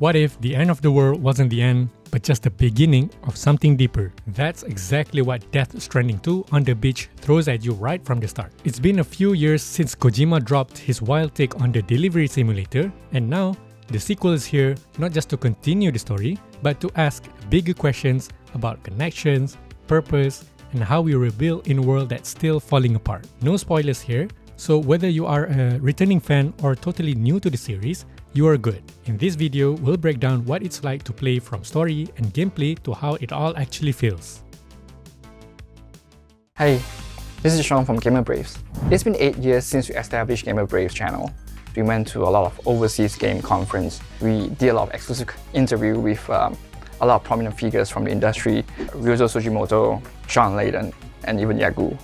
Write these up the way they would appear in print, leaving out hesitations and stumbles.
What if the end of the world wasn't the end, but just the beginning of something deeper? That's exactly what Death Stranding 2 on the beach throws at you right from the start. It's been a few years since Kojima dropped his wild take on the delivery simulator, and now the sequel is here not just to continue the story, but to ask bigger questions about connections, purpose, and how we rebuild in a world that's still falling apart. No spoilers here, so whether you are a returning fan or totally new to the series, you are good. In this video, we'll break down what it's like to play from story and gameplay to how it all actually feels. Hey, this is Sean from Gamer Braves. It's been 8 years since we established Gamer Braves channel. We went to a lot of overseas game conference. We did a lot of exclusive interview with a lot of prominent figures from the industry, Ryuzo Sugimoto, Sean Layden, and even Yagu.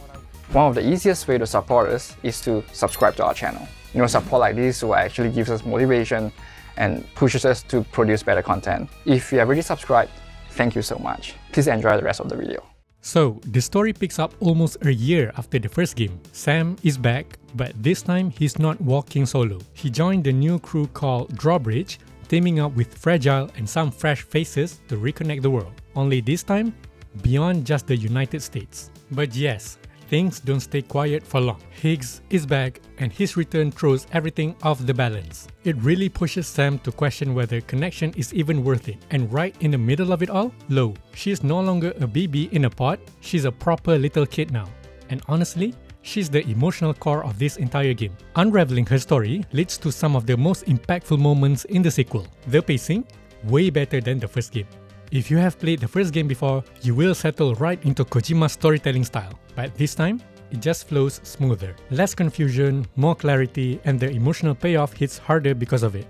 One of the easiest way to support us is to subscribe to our channel. Support like this will actually gives us motivation and pushes us to produce better content. If you have already subscribed, thank you so much. Please enjoy the rest of the video. So, the story picks up almost a year after the first game. Sam is back, but this time he's not walking solo. He joined the new crew called Drawbridge, teaming up with Fragile and some fresh faces to reconnect the world. Only this time, beyond just the United States. But yes, things don't stay quiet for long. Higgs is back, and his return throws everything off the balance. It really pushes Sam to question whether connection is even worth it. And right in the middle of it all, Lo, she's no longer a baby in a pod, she's a proper little kid now. And honestly, she's the emotional core of this entire game. Unraveling her story leads to some of the most impactful moments in the sequel. The pacing, way better than the first game. If you have played the first game before, you will settle right into Kojima's storytelling style. But this time, it just flows smoother. Less confusion, more clarity, and the emotional payoff hits harder because of it.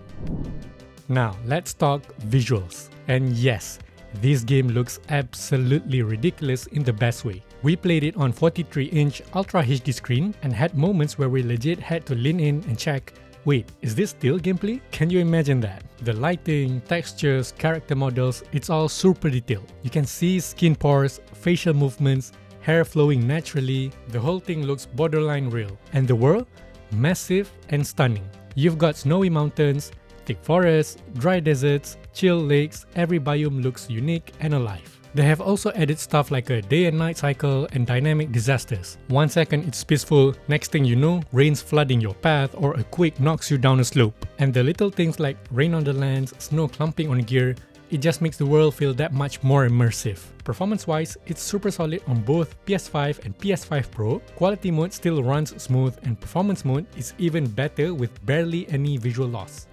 Now, let's talk visuals. And yes, this game looks absolutely ridiculous in the best way. We played it on 43-inch Ultra HD screen and had moments where we legit had to lean in and check, wait, is this still gameplay? Can you imagine that? The lighting, textures, character models, it's all super detailed. You can see skin pores, facial movements, hair flowing naturally. The whole thing looks borderline real. And the world? Massive and stunning. You've got snowy mountains, thick forests, dry deserts, chill lakes. Every biome looks unique and alive. They have also added stuff like a day and night cycle and dynamic disasters. 1 second it's peaceful, next thing you know, rain's flooding your path or a quake knocks you down a slope. And the little things like rain on the lands, snow clumping on gear, it just makes the world feel that much more immersive. Performance-wise, it's super solid on both PS5 and PS5 Pro. Quality mode still runs smooth and performance mode is even better with barely any visual loss.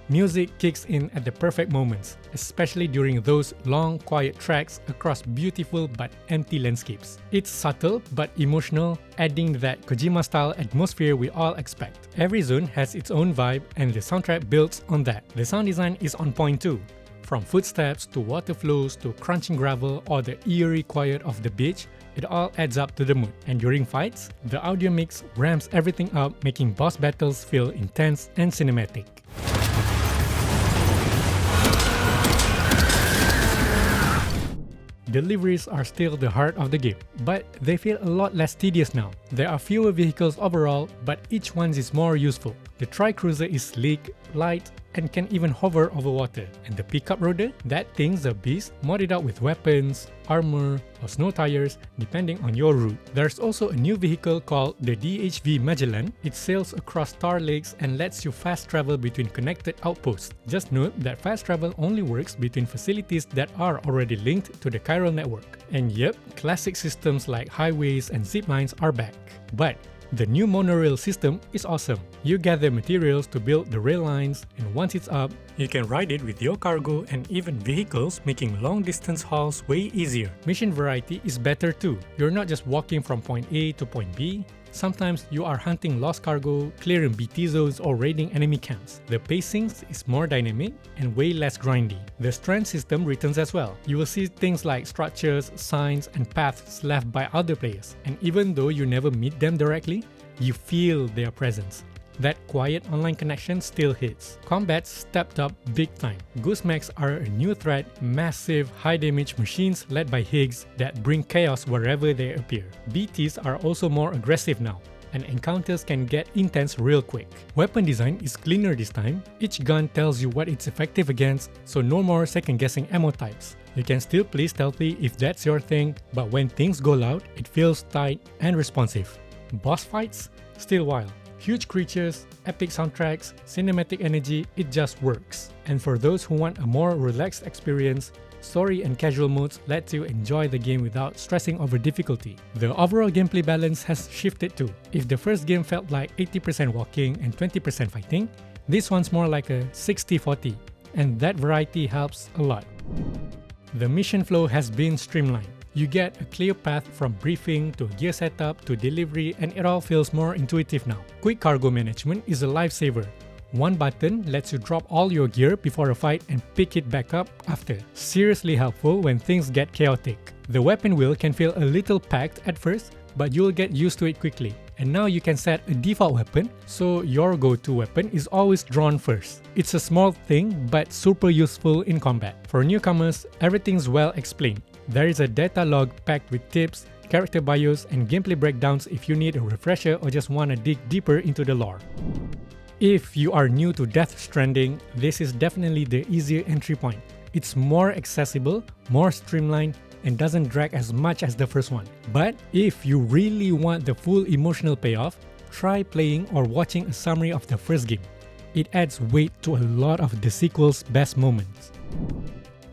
Music kicks in at the perfect moments, especially during those long, quiet tracks across beautiful but empty landscapes. It's subtle but emotional, adding that Kojima-style atmosphere we all expect. Every zone has its own vibe, and the soundtrack builds on that. The sound design is on point too. From footsteps to water flows to crunching gravel or the eerie quiet of the beach, it all adds up to the mood. And during fights, the audio mix ramps everything up, making boss battles feel intense and cinematic. Deliveries are still the heart of the game, but they feel a lot less tedious now. There are fewer vehicles overall, but each one is more useful. The Tri-Cruiser is sleek, light, and can even hover over water. And the pickup roader? That thing's a beast, modded out with weapons, armor, or snow tires, depending on your route. There's also a new vehicle called the DHV Magellan. It sails across star lakes and lets you fast travel between connected outposts. Just note that fast travel only works between facilities that are already linked to the chiral network. And yep, classic systems like highways and zip lines are back. But the new monorail system is awesome. You gather materials to build the rail lines, and once it's up, you can ride it with your cargo and even vehicles, making long-distance hauls way easier. Mission variety is better too. You're not just walking from point A to point B. Sometimes you are hunting lost cargo, clearing BT zones, or raiding enemy camps. The pacing is more dynamic and way less grindy. The strand system returns as well. You will see things like structures, signs, and paths left by other players. And even though you never meet them directly, you feel their presence. That quiet online connection still hits. Combat's stepped up big time. Goosemechs are a new threat, massive, high-damage machines led by Higgs that bring chaos wherever they appear. BTs are also more aggressive now. and encounters can get intense real quick. Weapon design is cleaner this time. Each gun tells you what it's effective against, so no more second-guessing ammo types. You can still play stealthy if that's your thing, but when things go loud, it feels tight and responsive. Boss fights? Still wild. Huge creatures, epic soundtracks, cinematic energy, it just works. And for those who want a more relaxed experience, story and casual modes let you enjoy the game without stressing over difficulty. The overall gameplay balance has shifted too. If the first game felt like 80% walking and 20% fighting, this one's more like a 60-40, and that variety helps a lot. The mission flow has been streamlined. You get a clear path from briefing to gear setup to delivery, and it all feels more intuitive now. Quick cargo management is a lifesaver. One button lets you drop all your gear before a fight and pick it back up after. Seriously helpful when things get chaotic. The weapon wheel can feel a little packed at first, but you'll get used to it quickly. And now you can set a default weapon, so your go-to weapon is always drawn first. It's a small thing, but super useful in combat. For newcomers, everything's well explained. There is a data log packed with tips, character bios, and gameplay breakdowns if you need a refresher or just want to dig deeper into the lore. If you are new to Death Stranding, this is definitely the easier entry point. It's more accessible, more streamlined, and doesn't drag as much as the first one. But if you really want the full emotional payoff, try playing or watching a summary of the first game. It adds weight to a lot of the sequel's best moments.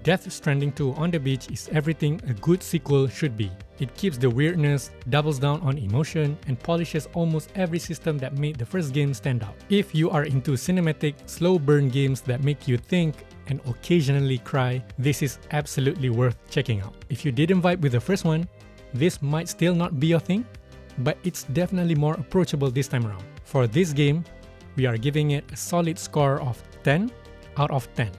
Death Stranding 2 on the beach is everything a good sequel should be. It keeps the weirdness, doubles down on emotion, and polishes almost every system that made the first game stand out. If you are into cinematic, slow burn games that make you think and occasionally cry, this is absolutely worth checking out. If you didn't vibe with the first one, this might still not be your thing, but it's definitely more approachable this time around. For this game, we are giving it a solid score of 10 out of 10.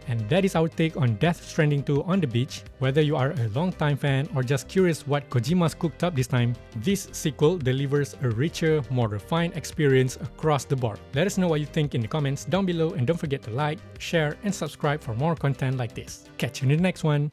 And that is our take on Death Stranding 2 on the beach. Whether you are a long-time fan or just curious what Kojima's cooked up this time, this sequel delivers a richer, more refined experience across the board. Let us know what you think in the comments down below, and don't forget to like, share, and subscribe for more content like this. Catch you in the next one!